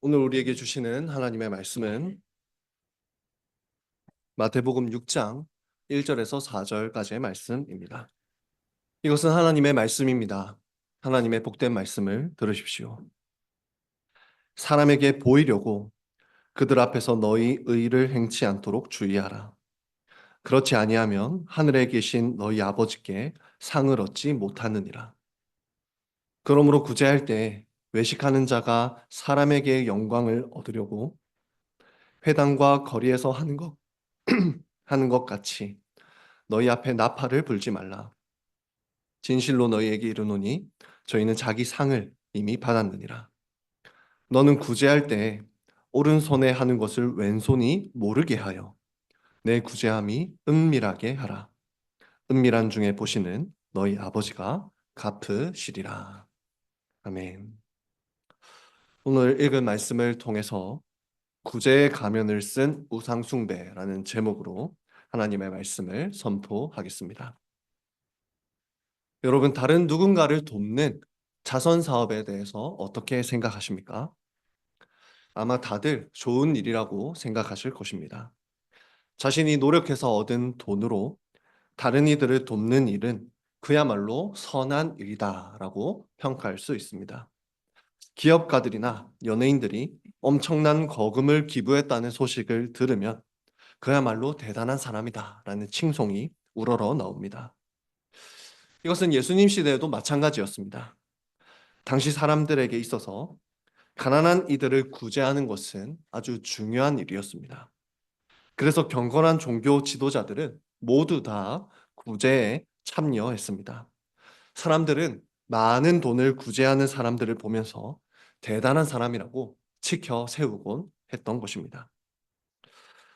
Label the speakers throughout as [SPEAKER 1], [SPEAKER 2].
[SPEAKER 1] 오늘 우리에게 주시는 하나님의 말씀은 마태복음 6장 1절에서 4절까지의 말씀입니다. 이것은 하나님의 말씀입니다. 하나님의 복된 말씀을 들으십시오. 사람에게 보이려고 그들 앞에서 너희 의를 행치 않도록 주의하라. 그렇지 아니하면 하늘에 계신 너희 아버지께 상을 얻지 못하느니라. 그러므로 구제할 때 외식하는 자가 사람에게 영광을 얻으려고 회당과 거리에서 하는 것 같이 너희 앞에 나팔을 불지 말라. 진실로 너희에게 이르노니 저희는 자기 상을 이미 받았느니라. 너는 구제할 때 오른손에 하는 것을 왼손이 모르게 하여 내 구제함이 은밀하게 하라. 은밀한 중에 보시는 너희 아버지가 갚으시리라. 아멘. 오늘 읽은 말씀을 통해서 구제의 가면을 쓴 우상숭배라는 제목으로 하나님의 말씀을 선포하겠습니다. 여러분, 다른 누군가를 돕는 자선 사업에 대해서 어떻게 생각하십니까? 아마 다들 좋은 일이라고 생각하실 것입니다. 자신이 노력해서 얻은 돈으로 다른 이들을 돕는 일은 그야말로 선한 일이다라고 평가할 수 있습니다. 기업가들이나 연예인들이 엄청난 거금을 기부했다는 소식을 들으면 그야말로 대단한 사람이다라는 칭송이 우러러 나옵니다. 이것은 예수님 시대에도 마찬가지였습니다. 당시 사람들에게 있어서 가난한 이들을 구제하는 것은 아주 중요한 일이었습니다. 그래서 경건한 종교 지도자들은 모두 다 구제에 참여했습니다. 사람들은 많은 돈을 구제하는 사람들을 보면서 대단한 사람이라고 치켜 세우곤 했던 것입니다.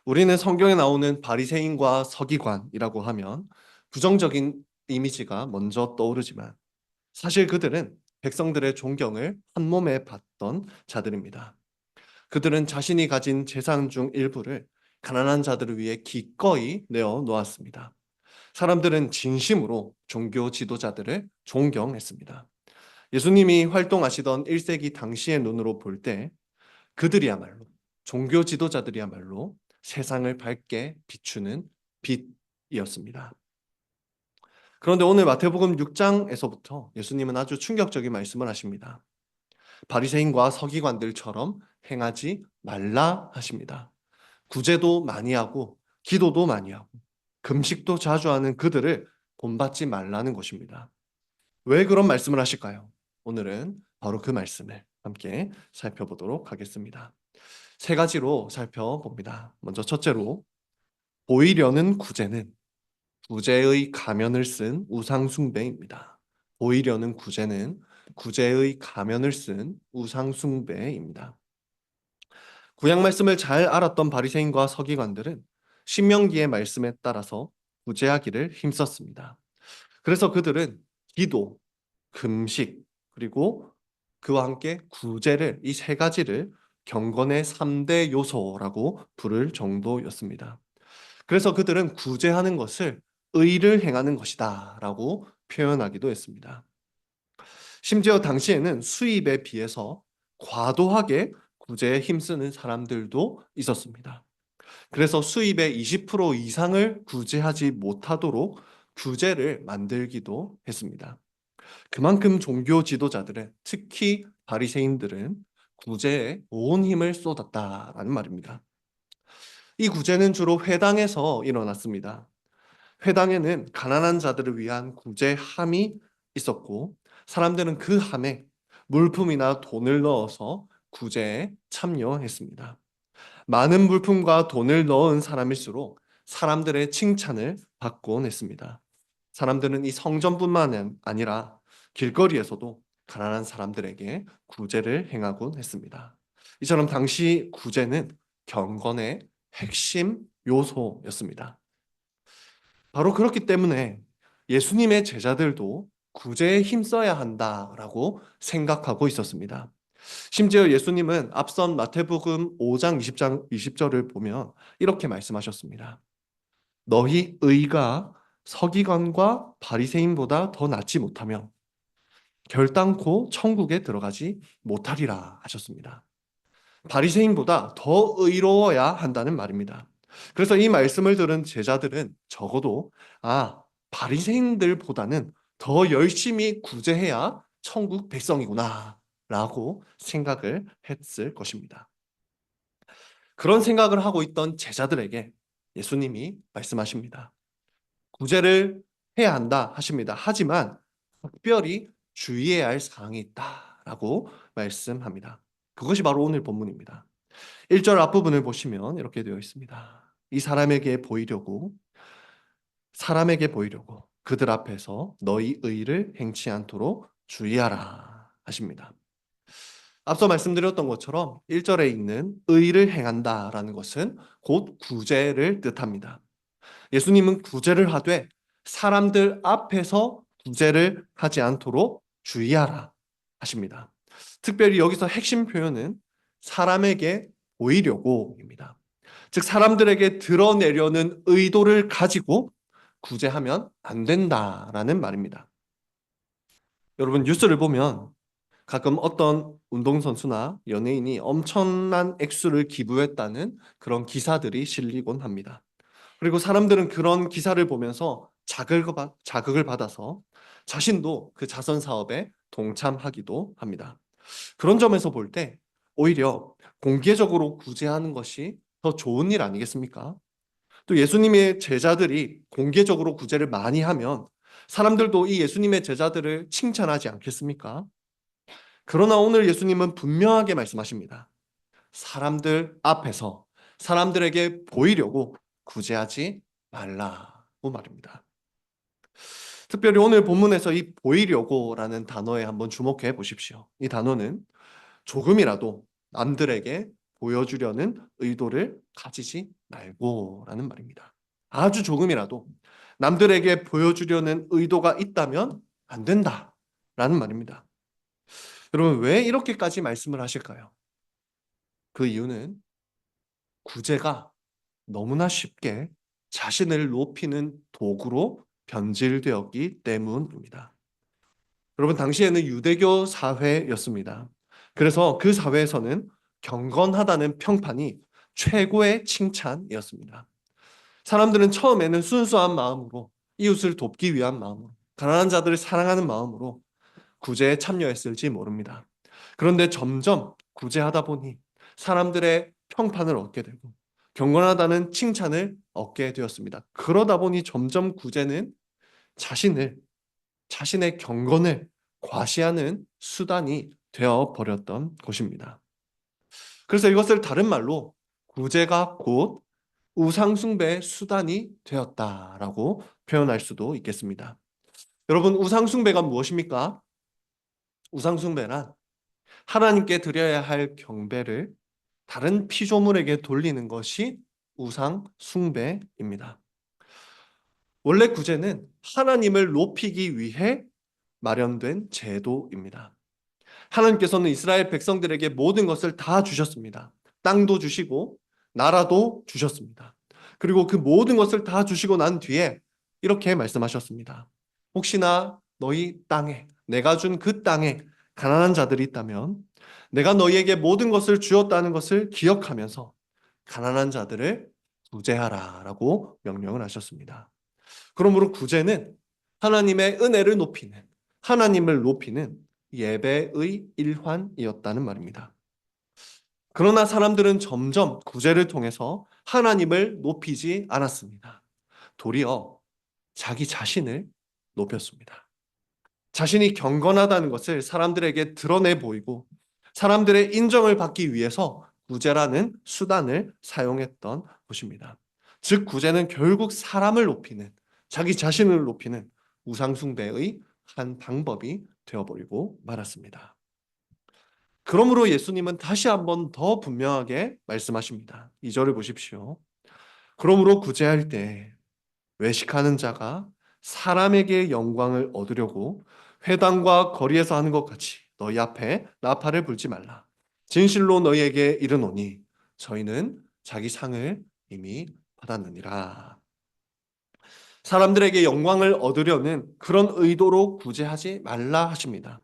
[SPEAKER 1] 우리는 성경에 나오는 바리새인과 서기관이라고 하면 부정적인 이미지가 먼저 떠오르지만 사실 그들은 백성들의 존경을 한 몸에 받던 자들입니다. 그들은 자신이 가진 재산 중 일부를 가난한 자들을 위해 기꺼이 내어 놓았습니다. 사람들은 진심으로 종교 지도자들을 존경했습니다. 예수님이 활동하시던 1세기 당시의 눈으로 볼 때 그들이야말로 종교 지도자들이야말로 세상을 밝게 비추는 빛이었습니다. 그런데 오늘 마태복음 6장에서부터 예수님은 아주 충격적인 말씀을 하십니다. 바리새인과 서기관들처럼 행하지 말라 하십니다. 구제도 많이 하고 기도도 많이 하고 금식도 자주 하는 그들을 본받지 말라는 것입니다. 왜 그런 말씀을 하실까요? 오늘은 바로 그 말씀을 함께 살펴보도록 하겠습니다. 세 가지로 살펴봅니다. 먼저 첫째로 보이려는 구제는 구제의 가면을 쓴 우상숭배입니다. 보이려는 구제는 구제의 가면을 쓴 우상숭배입니다. 구약 말씀을 잘 알았던 바리새인과 서기관들은 신명기의 말씀에 따라서 구제하기를 힘썼습니다. 그래서 그들은 기도, 금식, 그리고 그와 함께 구제를 이 세 가지를 경건의 3대 요소라고 부를 정도였습니다. 그래서 그들은 구제하는 것을 의를 행하는 것이다 라고 표현하기도 했습니다. 심지어 당시에는 수입에 비해서 과도하게 구제에 힘쓰는 사람들도 있었습니다. 그래서 수입의 20% 이상을 구제하지 못하도록 규제를 만들기도 했습니다. 그만큼 종교 지도자들은, 특히 바리새인들은 구제에 온 힘을 쏟았다라는 말입니다. 이 구제는 주로 회당에서 일어났습니다. 회당에는 가난한 자들을 위한 구제함이 있었고 사람들은 그 함에 물품이나 돈을 넣어서 구제에 참여했습니다. 많은 물품과 돈을 넣은 사람일수록 사람들의 칭찬을 받곤 했습니다. 사람들은 이 성전뿐만 아니라 길거리에서도 가난한 사람들에게 구제를 행하곤 했습니다. 이처럼 당시 구제는 경건의 핵심 요소였습니다. 바로 그렇기 때문에 예수님의 제자들도 구제에 힘써야 한다라고 생각하고 있었습니다. 심지어 예수님은 앞선 마태복음 5장 20절을 보면 이렇게 말씀하셨습니다. 너희 의가 서기관과 바리새인보다 더 낫지 못하면 결단코 천국에 들어가지 못하리라 하셨습니다. 바리새인보다 더 의로워야 한다는 말입니다. 그래서 이 말씀을 들은 제자들은 적어도 바리새인들보다는 더 열심히 구제해야 천국 백성이구나 라고 생각을 했을 것입니다. 그런 생각을 하고 있던 제자들에게 예수님이 말씀하십니다. 구제를 해야 한다 하십니다. 하지만 특별히 주의해야 할 사항이 있다라고 말씀합니다. 그것이 바로 오늘 본문입니다. 1절 앞부분을 보시면 이렇게 되어 있습니다. 이 사람에게 보이려고 그들 앞에서 너희 의를 행치 않도록 주의하라 하십니다. 앞서 말씀드렸던 것처럼 1절에 있는 의를 행한다라는 것은 곧 구제를 뜻합니다. 예수님은 구제를 하되 사람들 앞에서 구제를 하지 않도록 주의하라 하십니다. 특별히 여기서 핵심 표현은 사람에게 보이려고입니다. 즉 사람들에게 드러내려는 의도를 가지고 구제하면 안 된다라는 말입니다. 여러분 뉴스를 보면 가끔 어떤 운동선수나 연예인이 엄청난 액수를 기부했다는 그런 기사들이 실리곤 합니다. 그리고 사람들은 그런 기사를 보면서 자극을 받아서 자신도 그 자선 사업에 동참하기도 합니다. 그런 점에서 볼 때 오히려 공개적으로 구제하는 것이 더 좋은 일 아니겠습니까? 또 예수님의 제자들이 공개적으로 구제를 많이 하면 사람들도 이 예수님의 제자들을 칭찬하지 않겠습니까? 그러나 오늘 예수님은 분명하게 말씀하십니다. 사람들 앞에서 사람들에게 보이려고 구제하지 말라고 말입니다. 특별히 오늘 본문에서 이 보이려고라는 단어에 한번 주목해 보십시오. 이 단어는 조금이라도 남들에게 보여주려는 의도를 가지지 말고라는 말입니다. 아주 조금이라도 남들에게 보여주려는 의도가 있다면 안 된다라는 말입니다. 여러분 왜 이렇게까지 말씀을 하실까요? 그 이유는 구제가 너무나 쉽게 자신을 높이는 도구로 변질되었기 때문입니다. 여러분 당시에는 유대교 사회였습니다. 그래서 그 사회에서는 경건하다는 평판이 최고의 칭찬이었습니다. 사람들은 처음에는 순수한 마음으로 이웃을 돕기 위한 마음으로 가난한 자들을 사랑하는 마음으로 구제에 참여했을지 모릅니다. 그런데 점점 구제하다 보니 사람들의 평판을 얻게 되고 경건하다는 칭찬을 얻게 되었습니다. 그러다 보니 점점 구제는 자신의 경건을 과시하는 수단이 되어 버렸던 것입니다. 그래서 이것을 다른 말로 구제가 곧 우상숭배의 수단이 되었다라고 표현할 수도 있겠습니다. 여러분 우상숭배가 무엇입니까? 우상숭배란 하나님께 드려야 할 경배를 다른 피조물에게 돌리는 것이 우상숭배입니다. 원래 구제는 하나님을 높이기 위해 마련된 제도입니다. 하나님께서는 이스라엘 백성들에게 모든 것을 다 주셨습니다. 땅도 주시고 나라도 주셨습니다. 그리고 그 모든 것을 다 주시고 난 뒤에 이렇게 말씀하셨습니다. 혹시나 너희 땅에 내가 준 그 땅에 가난한 자들이 있다면 내가 너희에게 모든 것을 주었다는 것을 기억하면서 가난한 자들을 구제하라 라고 명령을 하셨습니다. 그러므로 구제는 하나님의 은혜를 높이는 하나님을 높이는 예배의 일환이었다는 말입니다. 그러나 사람들은 점점 구제를 통해서 하나님을 높이지 않았습니다. 도리어 자기 자신을 높였습니다. 자신이 경건하다는 것을 사람들에게 드러내 보이고 사람들의 인정을 받기 위해서 구제라는 수단을 사용했던 것입니다. 즉 구제는 결국 사람을 높이는 자기 자신을 높이는 우상숭배의 한 방법이 되어버리고 말았습니다. 그러므로 예수님은 다시 한번 더 분명하게 말씀하십니다. 2절을 보십시오. 그러므로 구제할 때 외식하는 자가 사람에게 영광을 얻으려고 회당과 거리에서 하는 것 같이 너희 앞에 나팔을 불지 말라. 진실로 너희에게 이르노니 저희는 자기 상을 이미 받았느니라. 사람들에게 영광을 얻으려는 그런 의도로 구제하지 말라 하십니다.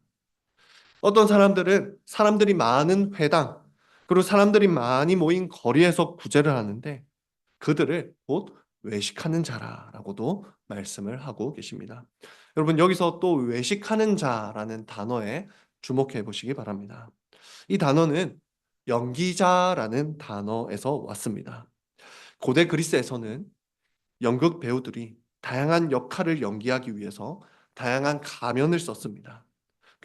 [SPEAKER 1] 어떤 사람들은 사람들이 많은 회당, 그리고 사람들이 많이 모인 거리에서 구제를 하는데 그들을 곧 외식하는 자라라고도 말씀을 하고 계십니다. 여러분 여기서 또 외식하는 자라는 단어에 주목해 보시기 바랍니다. 이 단어는 연기자라는 단어에서 왔습니다. 고대 그리스에서는 연극 배우들이 다양한 역할을 연기하기 위해서 다양한 가면을 썼습니다.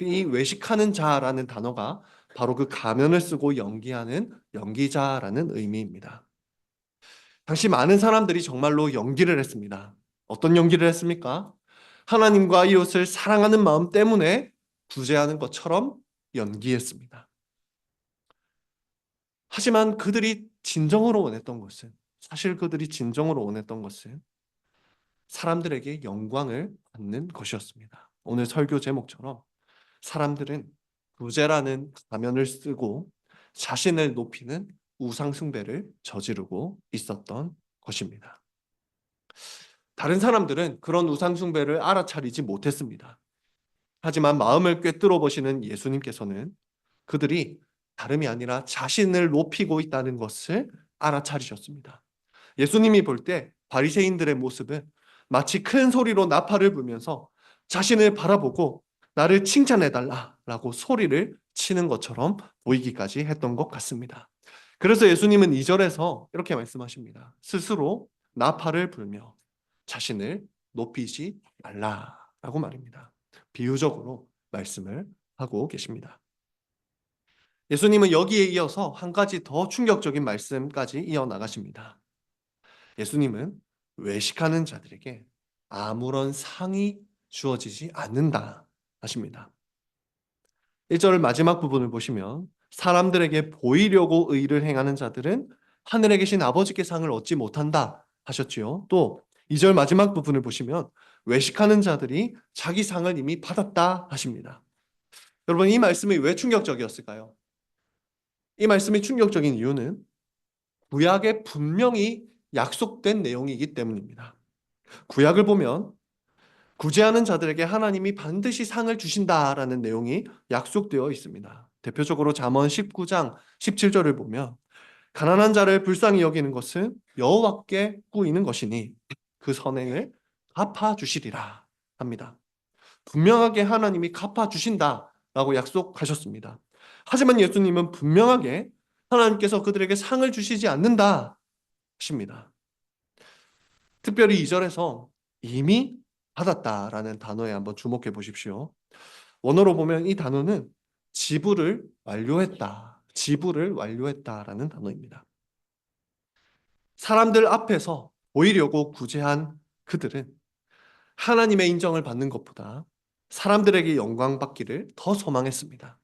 [SPEAKER 1] 이 외식하는 자라는 단어가 바로 그 가면을 쓰고 연기하는 연기자라는 의미입니다. 당시 많은 사람들이 정말로 연기를 했습니다. 어떤 연기를 했습니까? 하나님과 이웃을 사랑하는 마음 때문에 구제하는 것처럼 연기했습니다. 하지만 그들이 진정으로 원했던 것은, 사실 그들이 진정으로 원했던 것은 사람들에게 영광을 받는 것이었습니다. 오늘 설교 제목처럼 사람들은 구제라는 가면을 쓰고 자신을 높이는 우상숭배를 저지르고 있었던 것입니다. 다른 사람들은 그런 우상숭배를 알아차리지 못했습니다. 하지만 마음을 꿰뚫어 보시는 예수님께서는 그들이 다름이 아니라 자신을 높이고 있다는 것을 알아차리셨습니다. 예수님이 볼 때 바리새인들의 모습은 마치 큰 소리로 나팔을 불면서 자신을 바라보고 나를 칭찬해달라라고 소리를 치는 것처럼 보이기까지 했던 것 같습니다. 그래서 예수님은 2절에서 이렇게 말씀하십니다. 스스로 나팔을 불며 자신을 높이지 말라라고 말입니다. 비유적으로 말씀을 하고 계십니다. 예수님은 여기에 이어서 한 가지 더 충격적인 말씀까지 이어나가십니다. 예수님은 외식하는 자들에게 아무런 상이 주어지지 않는다 하십니다. 1절 마지막 부분을 보시면 사람들에게 보이려고 의를 행하는 자들은 하늘에 계신 아버지께 상을 얻지 못한다 하셨지요. 또 2절 마지막 부분을 보시면 외식하는 자들이 자기 상을 이미 받았다 하십니다. 여러분 이 말씀이 왜 충격적이었을까요? 이 말씀이 충격적인 이유는 구약에 분명히 약속된 내용이기 때문입니다. 구약을 보면 구제하는 자들에게 하나님이 반드시 상을 주신다라는 내용이 약속되어 있습니다. 대표적으로 잠언 19장 17절을 보면 가난한 자를 불쌍히 여기는 것은 여호와께 꾸이는 것이니 그 선행을 갚아 주시리라 합니다. 분명하게 하나님이 갚아 주신다라고 약속하셨습니다. 하지만 예수님은 분명하게 하나님께서 그들에게 상을 주시지 않는다 하십니다. 특별히 2절에서 이미 받았다라는 단어에 한번 주목해 보십시오. 원어로 보면 이 단어는 지불을 완료했다라는 단어입니다. 사람들 앞에서 보이려고 구제한 그들은 하나님의 인정을 받는 것보다 사람들에게 영광 받기를 더 소망했습니다.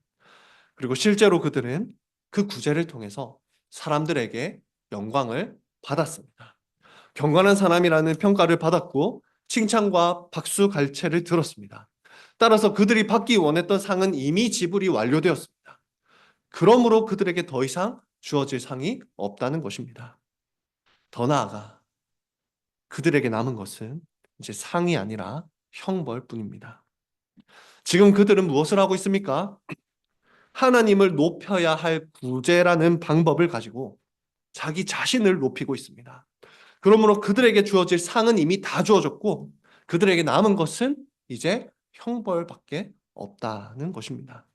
[SPEAKER 1] 그리고 실제로 그들은 그 구제를 통해서 사람들에게 영광을 받았습니다. 경건한 사람이라는 평가를 받았고 칭찬과 박수 갈채를 들었습니다. 따라서 그들이 받기 원했던 상은 이미 지불이 완료되었습니다. 그러므로 그들에게 더 이상 주어질 상이 없다는 것입니다. 더 나아가 그들에게 남은 것은 이제 상이 아니라 형벌뿐입니다. 지금 그들은 무엇을 하고 있습니까? 하나님을 높여야 할 구제라는 방법을 가지고 자기 자신을 높이고 있습니다. 그러므로 그들에게 주어질 상은 이미 다 주어졌고 그들에게 남은 것은 이제 형벌밖에 없다는 것입니다.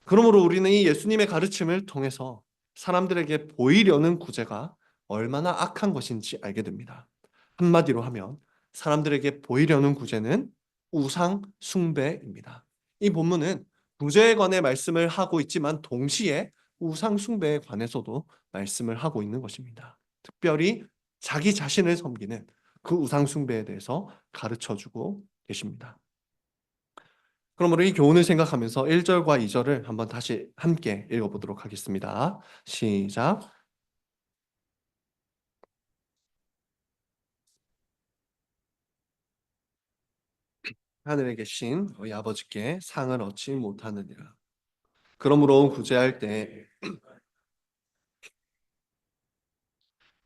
[SPEAKER 1] 그러므로 우리는 이 예수님의 가르침을 통해서 사람들에게 보이려는 구제가 얼마나 악한 것인지 알게 됩니다. 한마디로 하면 사람들에게 보이려는 구제는 우상 숭배입니다. 이 본문은 구제에 관해 말씀을 하고 있지만 동시에 우상 숭배에 관해서도 말씀을 하고 있는 것입니다. 특별히 자기 자신을 섬기는 그 우상 숭배에 대해서 가르쳐 주고 계십니다. 그러므로 이 교훈을 생각하면서 1절과 2절을 한번 다시 함께 읽어보도록 하겠습니다. 시작. 하늘에 계신 너희 아버지께 상을 얻지 못하느니라. 그러므로 구제할 때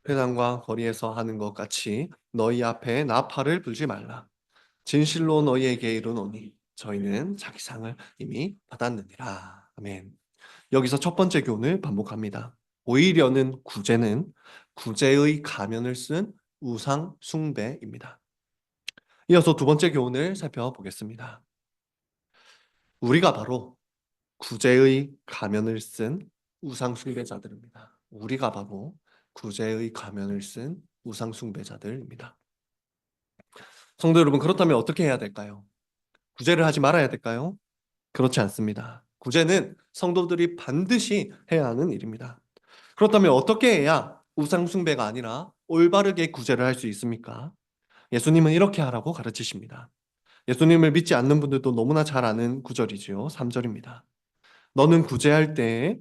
[SPEAKER 1] 회당과 거리에서 하는 것 같이 너희 앞에 나팔을 불지 말라. 진실로 너희에게 이르노니 저희는 자기 상을 이미 받았느니라. 아멘. 여기서 첫 번째 교훈을 반복합니다. 오히려는 구제는 구제의 가면을 쓴 우상 숭배입니다. 이어서 두 번째 교훈을 살펴보겠습니다. 우리가 바로 구제의 가면을 쓴 우상 숭배자들입니다. 우리가 바로 구제의 가면을 쓴 우상 숭배자들입니다. 성도 여러분, 그렇다면 어떻게 해야 될까요? 구제를 하지 말아야 될까요? 그렇지 않습니다. 구제는 성도들이 반드시 해야 하는 일입니다. 그렇다면 어떻게 해야 우상 숭배가 아니라 올바르게 구제를 할 수 있습니까? 예수님은 이렇게 하라고 가르치십니다. 예수님을 믿지 않는 분들도 너무나 잘 아는 구절이지요. 3절입니다. 너는 구제할 때에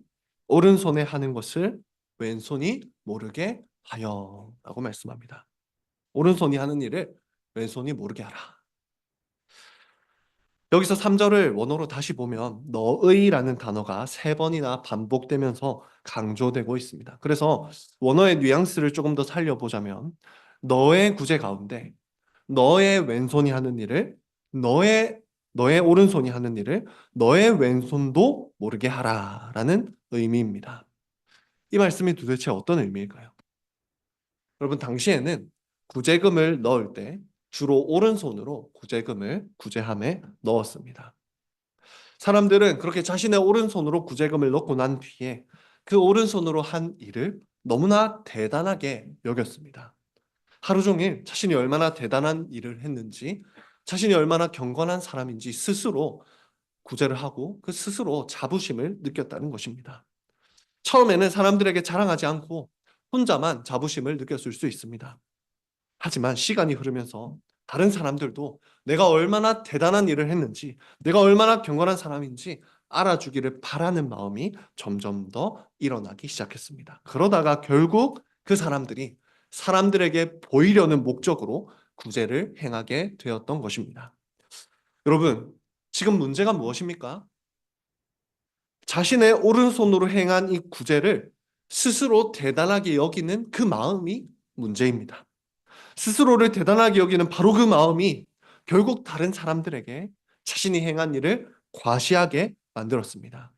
[SPEAKER 1] 오른손에 하는 것을 왼손이 모르게 하여 라고 말씀합니다. 오른손이 하는 일을 왼손이 모르게 하라. 여기서 3절을 원어로 다시 보면 너의라는 단어가 3번이나 반복되면서 강조되고 있습니다. 그래서 원어의 뉘앙스를 조금 더 살려보자면 너의 구제 가운데 너의 왼손이 하는 일을 너의 오른손이 하는 일을 너의 왼손도 모르게 하라라는 의미입니다. 이 말씀이 도대체 어떤 의미일까요? 여러분, 당시에는 구제금을 넣을 때 주로 오른손으로 구제금을 구제함에 넣었습니다. 사람들은 그렇게 자신의 오른손으로 구제금을 넣고 난 뒤에 그 오른손으로 한 일을 너무나 대단하게 여겼습니다. 하루 종일 자신이 얼마나 대단한 일을 했는지, 자신이 얼마나 경건한 사람인지 스스로 구제를 하고 그 스스로 자부심을 느꼈다는 것입니다. 처음에는 사람들에게 자랑하지 않고 혼자만 자부심을 느꼈을 수 있습니다. 하지만 시간이 흐르면서 다른 사람들도 내가 얼마나 대단한 일을 했는지, 내가 얼마나 경건한 사람인지 알아주기를 바라는 마음이 점점 더 일어나기 시작했습니다. 그러다가 결국 그 사람들이 사람들에게 보이려는 목적으로 구제를 행하게 되었던 것입니다. 여러분, 지금 문제가 무엇입니까? 자신의 오른손으로 행한 이 구제를 스스로 대단하게 여기는 그 마음이 문제입니다. 스스로를 대단하게 여기는 바로 그 마음이 결국 다른 사람들에게 자신이 행한 일을 과시하게 만들었습니다.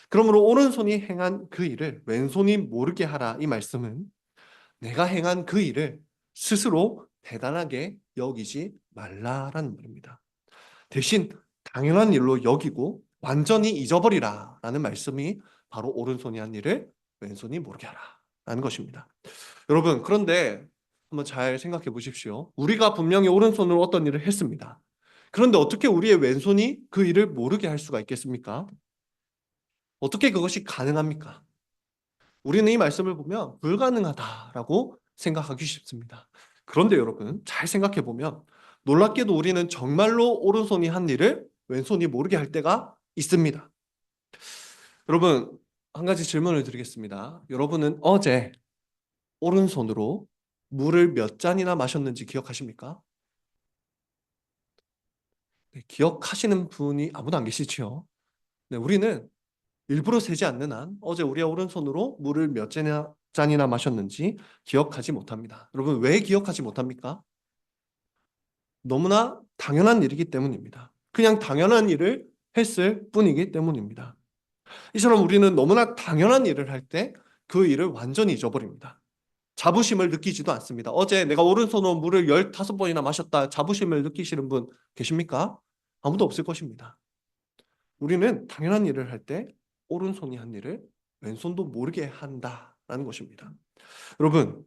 [SPEAKER 1] 그러므로 오른손이 행한 그 일을 왼손이 모르게 하라, 이 말씀은 내가 행한 그 일을 스스로 대단하게 여기지 말라라는 말입니다. 대신 당연한 일로 여기고 완전히 잊어버리라 라는 말씀이 바로 오른손이 한 일을 왼손이 모르게 하라 라는 것입니다. 여러분, 그런데 한번 잘 생각해 보십시오. 우리가 분명히 오른손으로 어떤 일을 했습니다. 그런데 어떻게 우리의 왼손이 그 일을 모르게 할 수가 있겠습니까? 어떻게 그것이 가능합니까? 우리는 이 말씀을 보면 불가능하다라고 생각하기 쉽습니다. 그런데 여러분, 잘 생각해 보면 놀랍게도 우리는 정말로 오른손이 한 일을 왼손이 모르게 할 때가 있습니다. 여러분, 한 가지 질문을 드리겠습니다. 여러분은 어제 오른손으로 물을 몇 잔이나 마셨는지 기억하십니까? 네, 기억하시는 분이 아무도 안 계시죠? 네, 우리는 일부러 세지 않는 한 어제 우리의 오른손으로 물을 몇 잔이나 마셨는지 기억하지 못합니다. 여러분, 왜 기억하지 못합니까? 너무나 당연한 일이기 때문입니다. 그냥 당연한 일을 했을 뿐이기 때문입니다. 이처럼 우리는 너무나 당연한 일을 할 때 그 일을 완전히 잊어버립니다. 자부심을 느끼지도 않습니다. 어제 내가 오른손으로 물을 15번이나 마셨다, 자부심을 느끼시는 분 계십니까? 아무도 없을 것입니다. 우리는 당연한 일을 할 때 오른손이 한 일을 왼손도 모르게 한다라는 것입니다. 여러분,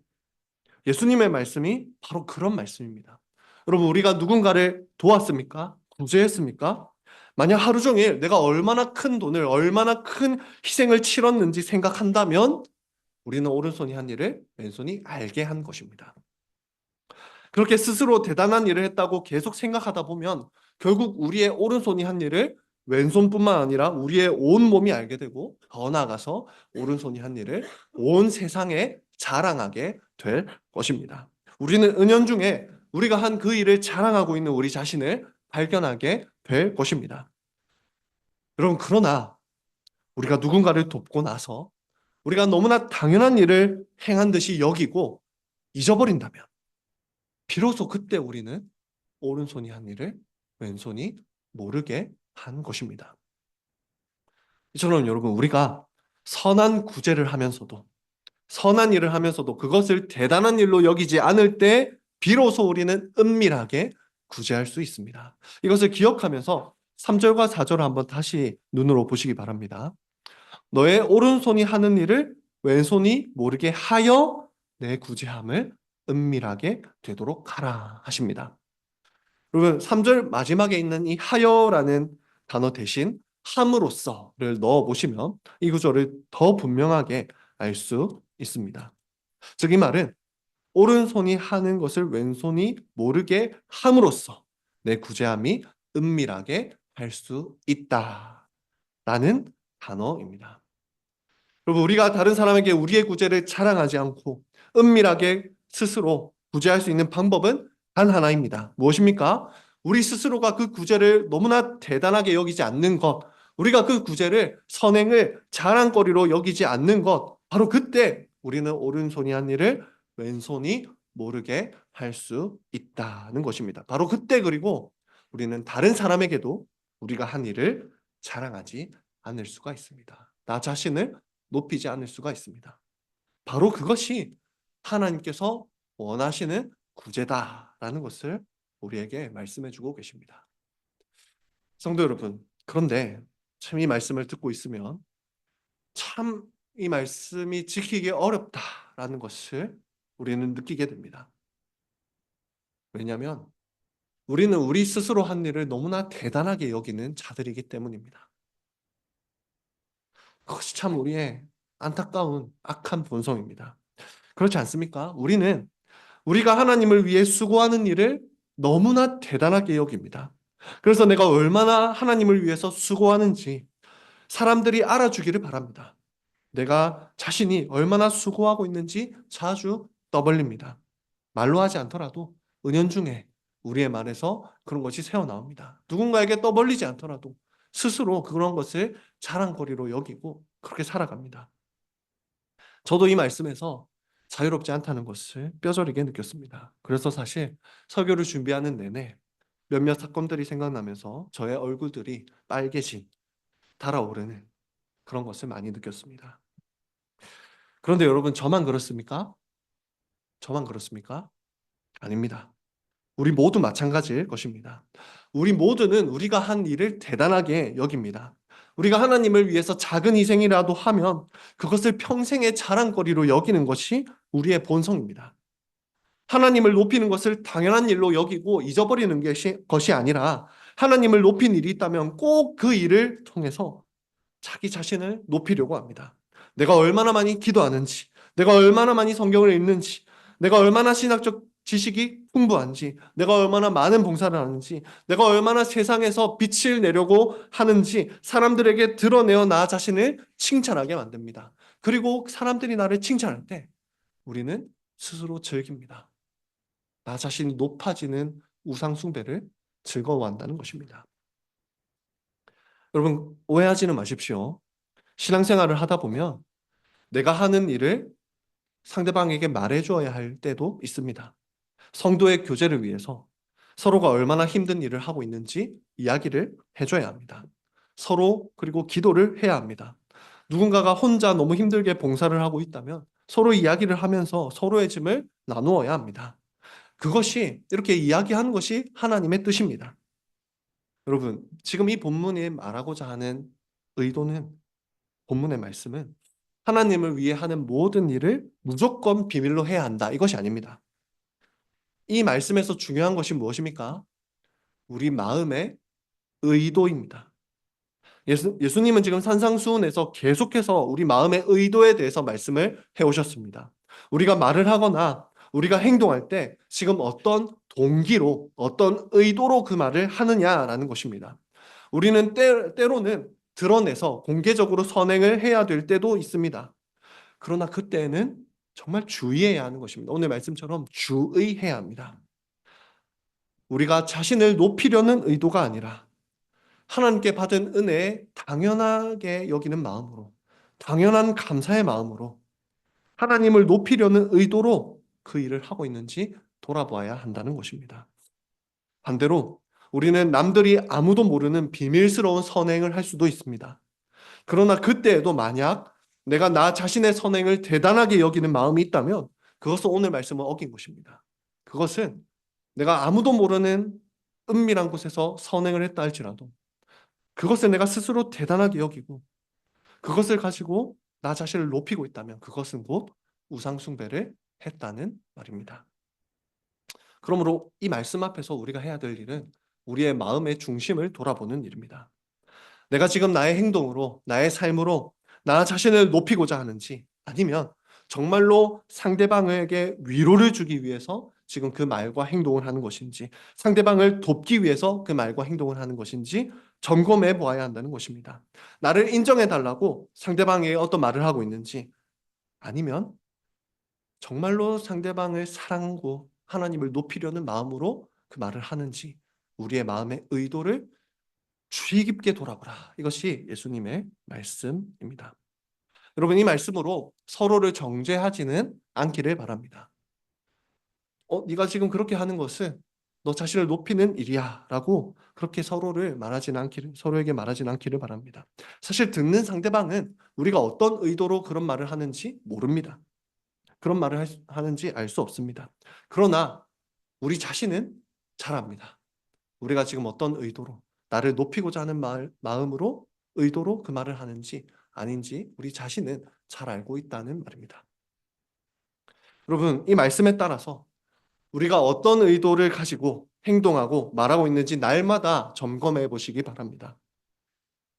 [SPEAKER 1] 예수님의 말씀이 바로 그런 말씀입니다. 여러분, 우리가 누군가를 도왔습니까? 구제했습니까? 만약 하루 종일 내가 얼마나 큰 돈을, 얼마나 큰 희생을 치렀는지 생각한다면 우리는 오른손이 한 일을 왼손이 알게 한 것입니다. 그렇게 스스로 대단한 일을 했다고 계속 생각하다 보면 결국 우리의 오른손이 한 일을 왼손뿐만 아니라 우리의 온 몸이 알게 되고 더 나아가서 오른손이 한 일을 온 세상에 자랑하게 될 것입니다. 우리는 은연중에 우리가 한 그 일을 자랑하고 있는 우리 자신을 발견하게 될 것입니다. 여러분, 그러나 우리가 누군가를 돕고 나서 우리가 너무나 당연한 일을 행한 듯이 여기고 잊어버린다면 비로소 그때 우리는 오른손이 한 일을 왼손이 모르게 한 것입니다. 이처럼 여러분, 우리가 선한 구제를 하면서도, 선한 일을 하면서도 그것을 대단한 일로 여기지 않을 때 비로소 우리는 은밀하게 구제할 수 있습니다. 이것을 기억하면서 3절과 4절을 한번 다시 눈으로 보시기 바랍니다. 너의 오른손이 하는 일을 왼손이 모르게 하여 내 구제함을 은밀하게 되도록 하라 하십니다. 여러분, 3절 마지막에 있는 이 하여라는 단어 대신 함으로써를 넣어 보시면 이 구절을 더 분명하게 알 수 있습니다. 즉, 이 말은 오른손이 하는 것을 왼손이 모르게 함으로써 내 구제함이 은밀하게 할 수 있다라는 단어입니다. 여러분, 우리가 다른 사람에게 우리의 구제를 자랑하지 않고 은밀하게 스스로 구제할 수 있는 방법은 단 하나입니다. 무엇입니까? 우리 스스로가 그 구제를 너무나 대단하게 여기지 않는 것, 우리가 그 구제를 선행을 자랑거리로 여기지 않는 것, 바로 그때 우리는 오른손이 한 일을 왼손이 모르게 할 수 있다는 것입니다. 바로 그때, 그리고 우리는 다른 사람에게도 우리가 한 일을 자랑하지 않을 수가 있습니다. 나 자신을 높이지 않을 수가 있습니다. 바로 그것이 하나님께서 원하시는 구제다라는 것을 우리에게 말씀해 주고 계십니다. 성도 여러분, 그런데 참 이 말씀을 듣고 있으면 참 이 말씀이 지키기 어렵다라는 것을 우리는 느끼게 됩니다. 왜냐하면 우리는 우리 스스로 한 일을 너무나 대단하게 여기는 자들이기 때문입니다. 그것이 참 우리의 안타까운 악한 본성입니다. 그렇지 않습니까? 우리가 하나님을 위해 수고하는 일을 너무나 대단하게 여깁니다. 그래서 내가 얼마나 하나님을 위해서 수고하는지 사람들이 알아주기를 바랍니다. 내가 자신이 얼마나 수고하고 있는지 자주 떠벌립니다. 말로 하지 않더라도 은연중에 우리의 말에서 그런 것이 새어나옵니다. 누군가에게 떠벌리지 않더라도 스스로 그런 것을 자랑거리로 여기고 그렇게 살아갑니다. 저도 이 말씀에서 자유롭지 않다는 것을 뼈저리게 느꼈습니다. 그래서 사실 설교를 준비하는 내내 몇몇 사건들이 생각나면서 저의 얼굴들이 빨개진, 달아오르는 그런 것을 많이 느꼈습니다. 그런데 여러분, 저만 그렇습니까? 저만 그렇습니까? 아닙니다. 우리 모두 마찬가지일 것입니다. 우리 모두는 우리가 한 일을 대단하게 여깁니다. 우리가 하나님을 위해서 작은 희생이라도 하면 그것을 평생의 자랑거리로 여기는 것이 우리의 본성입니다. 하나님을 높이는 것을 당연한 일로 여기고 잊어버리는 것이 아니라 하나님을 높인 일이 있다면 꼭 그 일을 통해서 자기 자신을 높이려고 합니다. 내가 얼마나 많이 기도하는지, 내가 얼마나 많이 성경을 읽는지, 내가 얼마나 신학적 지식이 풍부한지, 내가 얼마나 많은 봉사를 하는지, 내가 얼마나 세상에서 빛을 내려고 하는지 사람들에게 드러내어 나 자신을 칭찬하게 만듭니다. 그리고 사람들이 나를 칭찬할 때 우리는 스스로 즐깁니다. 나 자신이 높아지는 우상 숭배를 즐거워한다는 것입니다. 여러분, 오해하지는 마십시오. 신앙생활을 하다 보면 내가 하는 일을 상대방에게 말해줘야 할 때도 있습니다. 성도의 교제를 위해서 서로가 얼마나 힘든 일을 하고 있는지 이야기를 해줘야 합니다. 서로 그리고 기도를 해야 합니다. 누군가가 혼자 너무 힘들게 봉사를 하고 있다면 서로 이야기를 하면서 서로의 짐을 나누어야 합니다. 그것이 이렇게 이야기하는 것이 하나님의 뜻입니다. 여러분, 지금 이 본문이 말하고자 하는 의도는, 본문의 말씀은 하나님을 위해 하는 모든 일을 무조건 비밀로 해야 한다, 이것이 아닙니다. 이 말씀에서 중요한 것이 무엇입니까? 우리 마음의 의도입니다. 예수님은 지금 산상수훈에서 계속해서 우리 마음의 의도에 대해서 말씀을 해오셨습니다. 우리가 말을 하거나 우리가 행동할 때 지금 어떤 동기로, 어떤 의도로 그 말을 하느냐라는 것입니다. 우리는 때로는 드러내서 공개적으로 선행을 해야 될 때도 있습니다. 그러나 그때는 정말 주의해야 하는 것입니다. 오늘 말씀처럼 주의해야 합니다. 우리가 자신을 높이려는 의도가 아니라 하나님께 받은 은혜에 당연하게 여기는 마음으로, 당연한 감사의 마음으로 하나님을 높이려는 의도로 그 일을 하고 있는지 돌아보아야 한다는 것입니다. 반대로 우리는 남들이 아무도 모르는 비밀스러운 선행을 할 수도 있습니다. 그러나 그때에도 만약 내가 나 자신의 선행을 대단하게 여기는 마음이 있다면 그것은 오늘 말씀을 어긴 것입니다. 그것은 내가 아무도 모르는 은밀한 곳에서 선행을 했다 할지라도 그것을 내가 스스로 대단하게 여기고 그것을 가지고 나 자신을 높이고 있다면 그것은 곧 우상숭배를 했다는 말입니다. 그러므로 이 말씀 앞에서 우리가 해야 될 일은 우리의 마음의 중심을 돌아보는 일입니다. 내가 지금 나의 행동으로, 나의 삶으로 나 자신을 높이고자 하는지 아니면 정말로 상대방에게 위로를 주기 위해서 지금 그 말과 행동을 하는 것인지 상대방을 돕기 위해서 그 말과 행동을 하는 것인지 점검해 보아야 한다는 것입니다. 나를 인정해 달라고 상대방에게 어떤 말을 하고 있는지 아니면 정말로 상대방을 사랑하고 하나님을 높이려는 마음으로 그 말을 하는지 우리의 마음의 의도를 주의 깊게 돌아보라. 이것이 예수님의 말씀입니다. 여러분 이 말씀으로 서로를 정죄하지는 않기를 바랍니다. 네가 지금 그렇게 하는 것은 너 자신을 높이는 일이야 라고 그렇게 서로에게 말하지는 않기를 바랍니다. 사실 듣는 상대방은 우리가 어떤 의도로 그런 말을 하는지 모릅니다. 그런 말을 하는지 알 수 없습니다. 그러나 우리 자신은 잘 압니다. 우리가 지금 어떤 의도로 나를 높이고자 하는 마음으로 의도로 그 말을 하는지 아닌지 우리 자신은 잘 알고 있다는 말입니다. 여러분 이 말씀에 따라서 우리가 어떤 의도를 가지고 행동하고 말하고 있는지 날마다 점검해 보시기 바랍니다.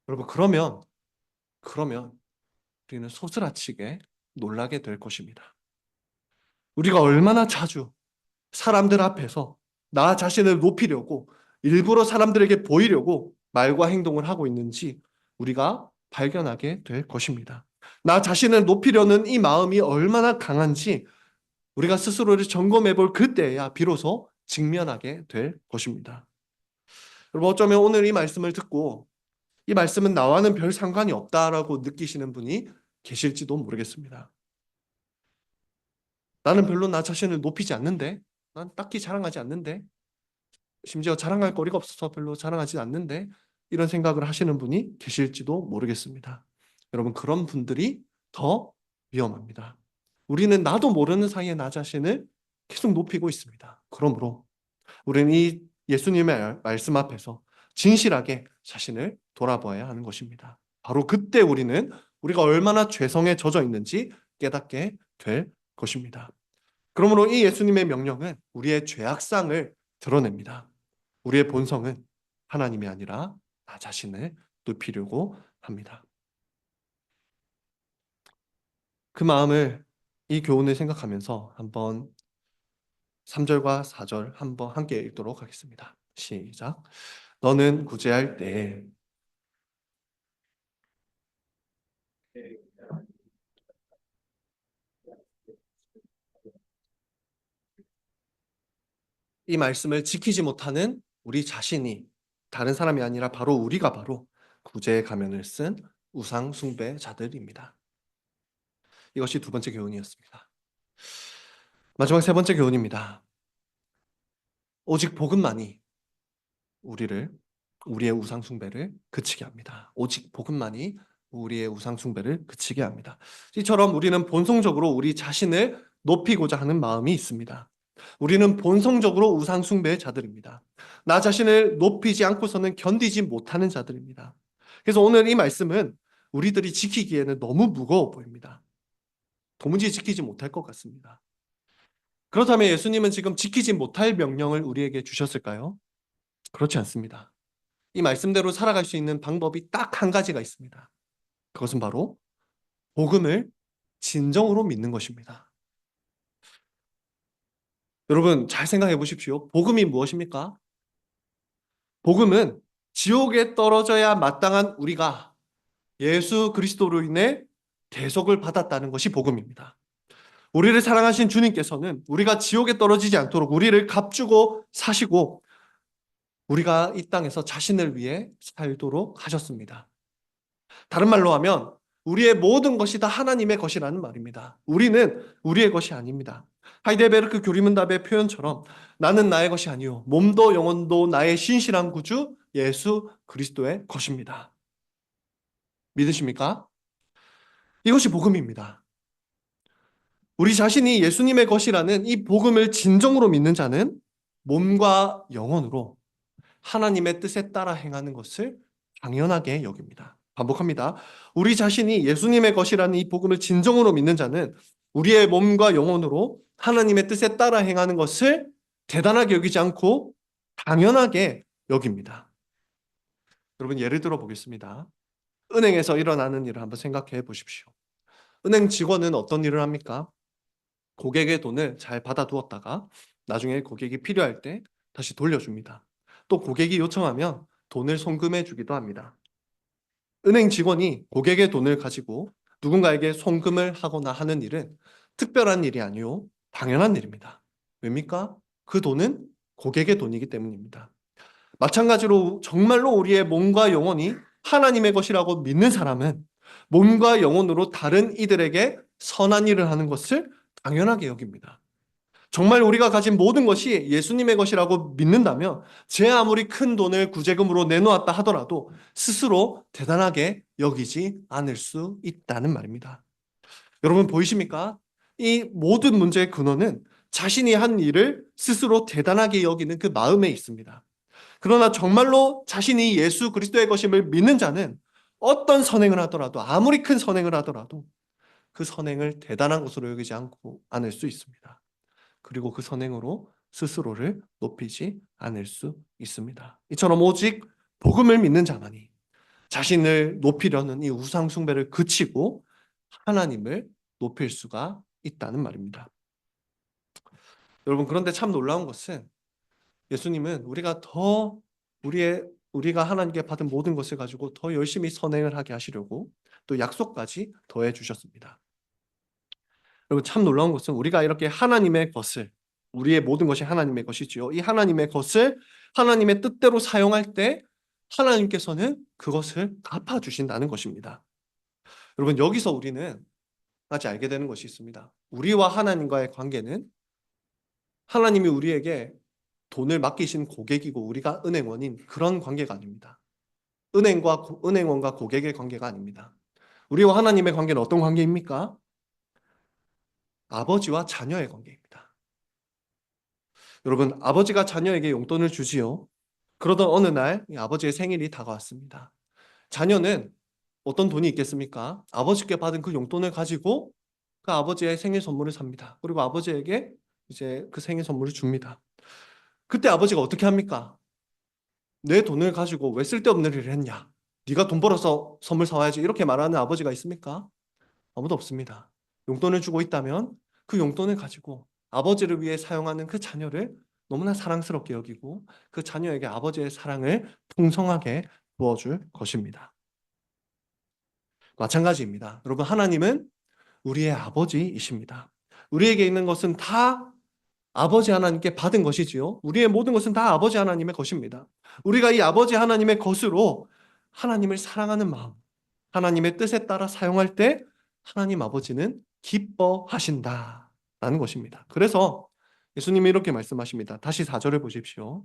[SPEAKER 1] 여러분 그러면 우리는 소스라치게 놀라게 될 것입니다. 우리가 얼마나 자주 사람들 앞에서 나 자신을 높이려고 일부러 사람들에게 보이려고 말과 행동을 하고 있는지 우리가 발견하게 될 것입니다. 나 자신을 높이려는 이 마음이 얼마나 강한지 우리가 스스로를 점검해 볼 그때야 비로소 직면하게 될 것입니다. 여러분 어쩌면 오늘 이 말씀을 듣고 이 말씀은 나와는 별 상관이 없다라고 느끼시는 분이 계실지도 모르겠습니다. 나는 별로 나 자신을 높이지 않는데 난 딱히 자랑하지 않는데 심지어 자랑할 거리가 없어서 별로 자랑하지 않는데 이런 생각을 하시는 분이 계실지도 모르겠습니다. 여러분 그런 분들이 더 위험합니다. 우리는 나도 모르는 사이에 나 자신을 계속 높이고 있습니다. 그러므로 우리는 이 예수님의 말씀 앞에서 진실하게 자신을 돌아봐야 하는 것입니다. 바로 그때 우리가 얼마나 죄성에 젖어 있는지 깨닫게 될 것입니다. 그러므로 이 예수님의 명령은 우리의 죄악상을 드러냅니다. 우리의 본성은 하나님이 아니라 나 자신을 높이려고 합니다. 그 마음을 이 교훈을 생각하면서 한번 3절과 4절 한번 함께 읽도록 하겠습니다. 시작. 너는 구제할 때 이 말씀을 지키지 못하는 우리 자신이 다른 사람이 아니라 바로 구제의 가면을 쓴 우상 숭배자들입니다. 이것이 두 번째 교훈이었습니다. 마지막 세 번째 교훈입니다. 오직 복음만이 우리의 우상 숭배를 그치게 합니다. 오직 복음만이 우리의 우상 숭배를 그치게 합니다. 이처럼 우리는 본성적으로 우리 자신을 높이고자 하는 마음이 있습니다. 우리는 본성적으로 우상 숭배의 자들입니다. 나 자신을 높이지 않고서는 견디지 못하는 자들입니다. 그래서 오늘 이 말씀은 우리들이 지키기에는 너무 무거워 보입니다. 도무지 지키지 못할 것 같습니다. 그렇다면 예수님은 지금 지키지 못할 명령을 우리에게 주셨을까요? 그렇지 않습니다. 이 말씀대로 살아갈 수 있는 방법이 딱 한 가지가 있습니다. 그것은 바로 복음을 진정으로 믿는 것입니다. 여러분 잘 생각해 보십시오. 복음이 무엇입니까? 복음은 지옥에 떨어져야 마땅한 우리가 예수 그리스도로 인해 대속을 받았다는 것이 복음입니다. 우리를 사랑하신 주님께서는 우리가 지옥에 떨어지지 않도록 우리를 값주고 사시고 우리가 이 땅에서 자신을 위해 살도록 하셨습니다. 다른 말로 하면 우리의 모든 것이 다 하나님의 것이라는 말입니다. 우리는 우리의 것이 아닙니다. 하이델베르크 교리문답의 표현처럼 나는 나의 것이 아니요 몸도 영혼도 나의 신실한 구주 예수 그리스도의 것입니다. 믿으십니까? 이것이 복음입니다. 우리 자신이 예수님의 것이라는 이 복음을 진정으로 믿는 자는 몸과 영혼으로 하나님의 뜻에 따라 행하는 것을 당연하게 여깁니다. 반복합니다. 우리 자신이 예수님의 것이라는 이 복음을 진정으로 믿는 자는 우리의 몸과 영혼으로 하나님의 뜻에 따라 행하는 것을 대단하게 여기지 않고 당연하게 여깁니다. 여러분, 예를 들어 보겠습니다. 은행에서 일어나는 일을 한번 생각해 보십시오. 은행 직원은 어떤 일을 합니까? 고객의 돈을 잘 받아두었다가 나중에 고객이 필요할 때 다시 돌려줍니다. 또 고객이 요청하면 돈을 송금해 주기도 합니다. 은행 직원이 고객의 돈을 가지고 누군가에게 송금을 하거나 하는 일은 특별한 일이 아니요, 당연한 일입니다. 왜입니까? 그 돈은 고객의 돈이기 때문입니다. 마찬가지로 정말로 우리의 몸과 영혼이 하나님의 것이라고 믿는 사람은 몸과 영혼으로 다른 이들에게 선한 일을 하는 것을 당연하게 여깁니다. 정말 우리가 가진 모든 것이 예수님의 것이라고 믿는다면 제 아무리 큰 돈을 구제금으로 내놓았다 하더라도 스스로 대단하게 여기지 않을 수 있다는 말입니다. 여러분, 보이십니까? 이 모든 문제의 근원은 자신이 한 일을 스스로 대단하게 여기는 그 마음에 있습니다. 그러나 정말로 자신이 예수 그리스도의 것임을 믿는 자는 어떤 선행을 하더라도, 아무리 큰 선행을 하더라도 그 선행을 대단한 것으로 여기지 않을 수 있습니다. 그리고 그 선행으로 스스로를 높이지 않을 수 있습니다. 이처럼 오직 복음을 믿는 자만이 자신을 높이려는 이 우상 숭배를 그치고 하나님을 높일 수가 있다는 말입니다. 여러분, 그런데 참 놀라운 것은 예수님은 우리가 하나님께 받은 모든 것을 가지고 더 열심히 선행을 하게 하시려고 또 약속까지 더해 주셨습니다. 여러분, 참 놀라운 것은 우리가 이렇게 하나님의 것을, 우리의 모든 것이 하나님의 것이지요. 이 하나님의 것을 하나님의 뜻대로 사용할 때 하나님께서는 그것을 갚아주신다는 것입니다. 여러분, 여기서 우리는 아직 알게 되는 것이 있습니다. 우리와 하나님과의 관계는 하나님이 우리에게 돈을 맡기신 고객이고 우리가 은행원인 그런 관계가 아닙니다. 은행원과 고객의 관계가 아닙니다. 우리와 하나님의 관계는 어떤 관계입니까? 아버지와 자녀의 관계입니다. 여러분, 아버지가 자녀에게 용돈을 주지요. 그러던 어느 날 아버지의 생일이 다가왔습니다. 자녀는 어떤 돈이 있겠습니까? 아버지께 받은 그 용돈을 가지고 그 아버지의 생일 선물을 삽니다. 그리고 아버지에게 이제 그 생일 선물을 줍니다. 그때 아버지가 어떻게 합니까? 내 돈을 가지고 왜 쓸데없는 일을 했냐? 네가 돈 벌어서 선물 사와야지, 이렇게 말하는 아버지가 있습니까? 아무도 없습니다. 용돈을 주고 있다면 그 용돈을 가지고 아버지를 위해 사용하는 그 자녀를 너무나 사랑스럽게 여기고 그 자녀에게 아버지의 사랑을 풍성하게 부어줄 것입니다. 마찬가지입니다. 여러분, 하나님은 우리의 아버지이십니다. 우리에게 있는 것은 다 아버지 하나님께 받은 것이지요. 우리의 모든 것은 다 아버지 하나님의 것입니다. 우리가 이 아버지 하나님의 것으로 하나님을 사랑하는 마음, 하나님의 뜻에 따라 사용할 때 하나님 아버지는 기뻐하신다라는 것입니다. 그래서 예수님이 이렇게 말씀하십니다. 다시 4절을 보십시오.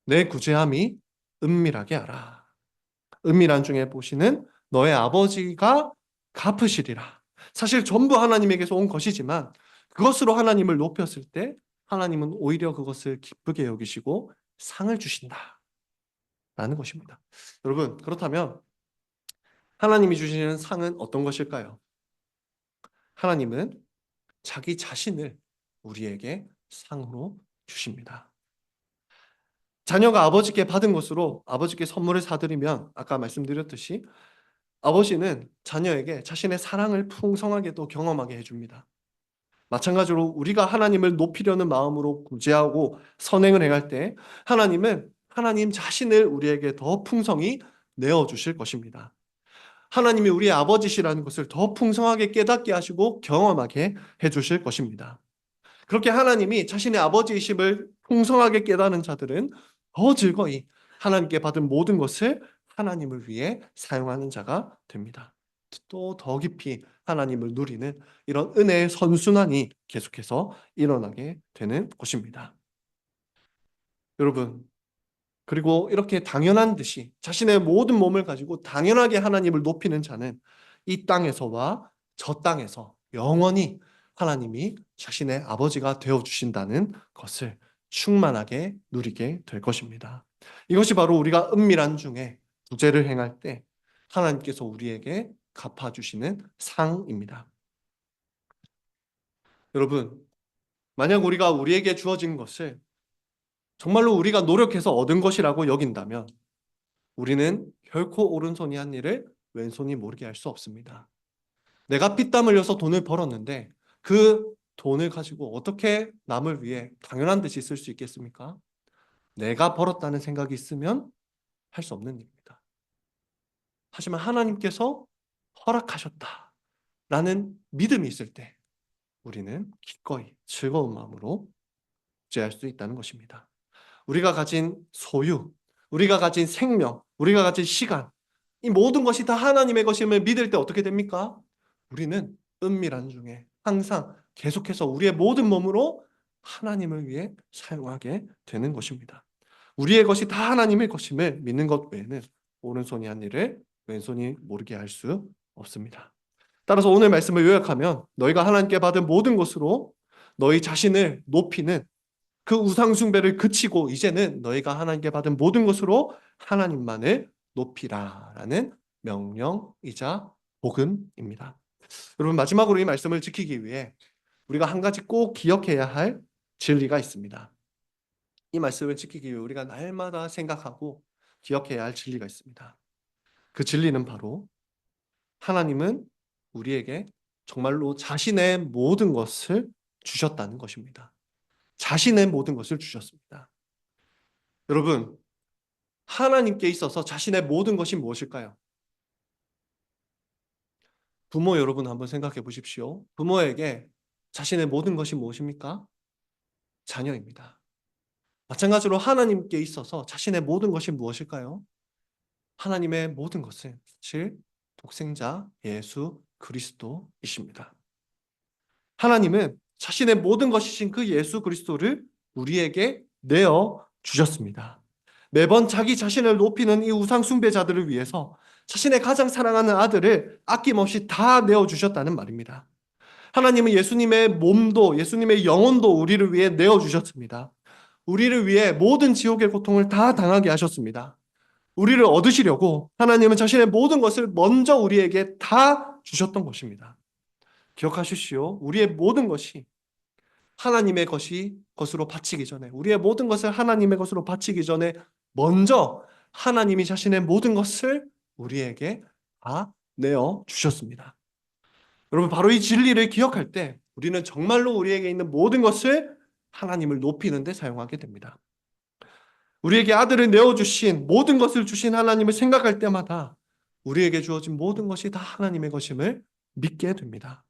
[SPEAKER 1] 내 구제함이 은밀하게 하라. 은밀한 중에 보시는 너의 아버지가 갚으시리라. 사실 전부 하나님에게서 온 것이지만 그것으로 하나님을 높였을 때 하나님은 오히려 그것을 기쁘게 여기시고 상을 주신다라는 것입니다. 여러분, 그렇다면 하나님이 주시는 상은 어떤 것일까요? 하나님은 자기 자신을 우리에게 상으로 주십니다. 자녀가 아버지께 받은 것으로 아버지께 선물을 사드리면 아까 말씀드렸듯이 아버지는 자녀에게 자신의 사랑을 풍성하게 또 경험하게 해줍니다. 마찬가지로 우리가 하나님을 높이려는 마음으로 구제하고 선행을 행할 때 하나님은 하나님 자신을 우리에게 더 풍성히 내어주실 것입니다. 하나님이 우리의 아버지시라는 것을 더 풍성하게 깨닫게 하시고 경험하게 해주실 것입니다. 그렇게 하나님이 자신의 아버지이심을 풍성하게 깨닫는 자들은 더 즐거이 하나님께 받은 모든 것을 하나님을 위해 사용하는 자가 됩니다. 또 더 깊이 하나님을 누리는 이런 은혜의 선순환이 계속해서 일어나게 되는 것입니다. 여러분, 그리고 이렇게 당연한 듯이 자신의 모든 몸을 가지고 당연하게 하나님을 높이는 자는 이 땅에서와 저 땅에서 영원히 하나님이 자신의 아버지가 되어 주신다는 것을 충만하게 누리게 될 것입니다. 이것이 바로 우리가 은밀한 중에 구제를 행할 때 하나님께서 우리에게 갚아주시는 상입니다. 여러분, 만약 우리가 우리에게 주어진 것을 정말로 우리가 노력해서 얻은 것이라고 여긴다면 우리는 결코 오른손이 한 일을 왼손이 모르게 할 수 없습니다. 내가 피땀 흘려서 돈을 벌었는데 그 돈을 가지고 어떻게 남을 위해 당연한 듯이 쓸 수 있겠습니까? 내가 벌었다는 생각이 있으면 할 수 없는 일입니다. 하지만 하나님께서 허락하셨다라는 믿음이 있을 때 우리는 기꺼이 즐거운 마음으로 구제할 수 있다는 것입니다. 우리가 가진 소유, 우리가 가진 생명, 우리가 가진 시간, 이 모든 것이 다 하나님의 것임을 믿을 때 어떻게 됩니까? 우리는 은밀한 중에 항상 계속해서 우리의 모든 몸으로 하나님을 위해 사용하게 되는 것입니다. 우리의 것이 다 하나님의 것임을 믿는 것 외에는 오른손이 한 일을 왼손이 모르게 할 수 없습니다. 따라서 오늘 말씀을 요약하면 너희가 하나님께 받은 모든 것으로 너희 자신을 높이는 그 우상 숭배를 그치고 이제는 너희가 하나님께 받은 모든 것으로 하나님만을 높이라라는 명령이자 복음입니다. 여러분, 마지막으로 이 말씀을 지키기 위해 우리가 한 가지 꼭 기억해야 할 진리가 있습니다. 이 말씀을 지키기 위해 우리가 날마다 생각하고 기억해야 할 진리가 있습니다. 그 진리는 바로 하나님은 우리에게 정말로 자신의 모든 것을 주셨다는 것입니다. 자신의 모든 것을 주셨습니다. 여러분, 하나님께 있어서 자신의 모든 것이 무엇일까요? 부모 여러분 한번 생각해 보십시오. 부모에게 자신의 모든 것이 무엇입니까? 자녀입니다. 마찬가지로 하나님께 있어서 자신의 모든 것이 무엇일까요? 하나님의 모든 것은 사실 독생자 예수 그리스도이십니다. 하나님은 자신의 모든 것이신 그 예수 그리스도를 우리에게 내어 주셨습니다. 매번 자기 자신을 높이는 이 우상 숭배자들을 위해서 자신의 가장 사랑하는 아들을 아낌없이 다 내어 주셨다는 말입니다. 하나님은 예수님의 몸도 예수님의 영혼도 우리를 위해 내어 주셨습니다. 우리를 위해 모든 지옥의 고통을 다 당하게 하셨습니다. 우리를 얻으시려고 하나님은 자신의 모든 것을 먼저 우리에게 다 주셨던 것입니다. 기억하십시오. 우리의 모든 것이 하나님의 것으로 바치기 전에, 우리의 모든 것을 하나님의 것으로 바치기 전에 먼저 하나님이 자신의 모든 것을 우리에게 다 내어 주셨습니다. 여러분, 바로 이 진리를 기억할 때 우리는 정말로 우리에게 있는 모든 것을 하나님을 높이는 데 사용하게 됩니다. 우리에게 아들을 내어주신 모든 것을 주신 하나님을 생각할 때마다 우리에게 주어진 모든 것이 다 하나님의 것임을 믿게 됩니다.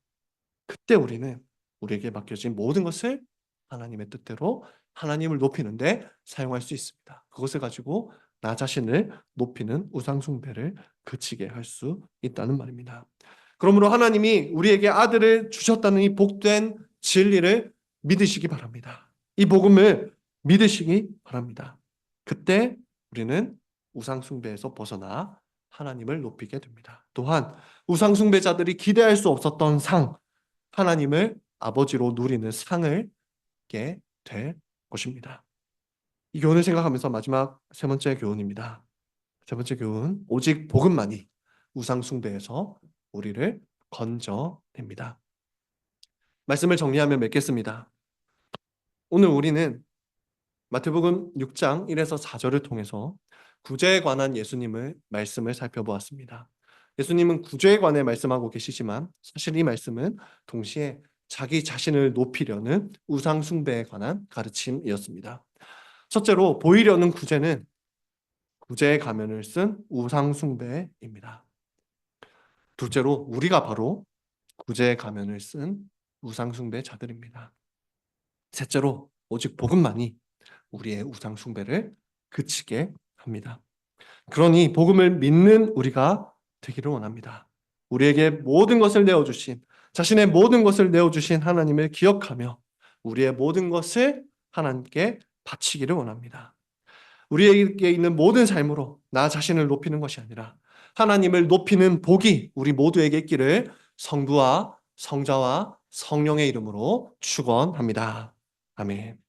[SPEAKER 1] 그때 우리는 우리에게 맡겨진 모든 것을 하나님의 뜻대로 하나님을 높이는데 사용할 수 있습니다. 그것을 가지고 나 자신을 높이는 우상 숭배를 그치게 할 수 있다는 말입니다. 그러므로 하나님이 우리에게 아들을 주셨다는 이 복된 진리를 믿으시기 바랍니다. 이 복음을 믿으시기 바랍니다. 그때 우리는 우상 숭배에서 벗어나 하나님을 높이게 됩니다. 또한 우상 숭배자들이 기대할 수 없었던 상, 하나님을 아버지로 누리는 상을 얻게 될 것입니다. 이 교훈을 생각하면서 마지막 세 번째 교훈입니다. 세 번째 교훈, 오직 복음만이 우상 숭배에서 우리를 건져냅니다. 말씀을 정리하며 맺겠습니다. 오늘 우리는 마태복음 6장 1에서 4절을 통해서 구제에 관한 예수님의 말씀을 살펴보았습니다. 예수님은 구제에 관해 말씀하고 계시지만 사실 이 말씀은 동시에 자기 자신을 높이려는 우상 숭배에 관한 가르침이었습니다. 첫째로 보이려는 구제는 구제의 가면을 쓴 우상 숭배입니다. 둘째로 우리가 바로 구제의 가면을 쓴 우상 숭배자들입니다. 셋째로 오직 복음만이 우리의 우상 숭배를 그치게 합니다. 그러니 복음을 믿는 우리가 되기를 원합니다. 우리에게 모든 것을 내어주신, 자신의 모든 것을 내어주신 하나님을 기억하며 우리의 모든 것을 하나님께 바치기를 원합니다. 우리에게 있는 모든 삶으로 나 자신을 높이는 것이 아니라 하나님을 높이는 복이 우리 모두에게 있기를 성부와 성자와 성령의 이름으로 축원합니다. 아멘.